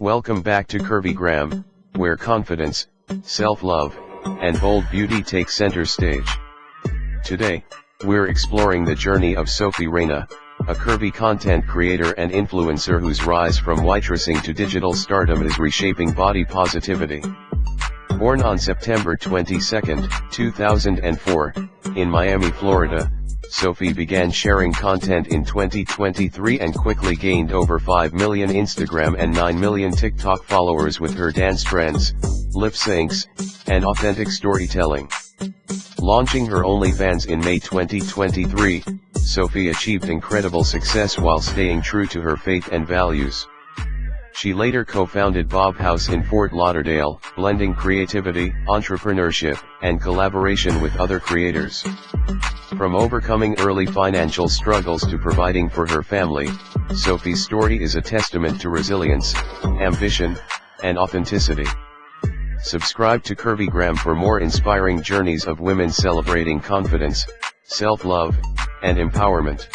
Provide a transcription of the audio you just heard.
Welcome back to Curvygram, where confidence, self-love, and bold beauty take center stage. Today, we're exploring the journey of Sophie Rain, a curvy content creator and influencer whose rise from waitressing to digital stardom is reshaping body positivity. Born on September 22, 2004, in Miami, Florida, Sophie began sharing content in 2023 and quickly gained over 5 million Instagram and 9 million TikTok followers with her dance trends, lip syncs, and authentic storytelling. Launching her OnlyFans in May 2023, Sophie achieved incredible success while staying true to her faith and values. She later co-founded Bob House in Fort Lauderdale, blending creativity, entrepreneurship, and collaboration with other creators. From overcoming early financial struggles to providing for her family, Sophie's story is a testament to resilience, ambition, and authenticity. Subscribe to Curvygram for more inspiring journeys of women celebrating confidence, self-love, and empowerment.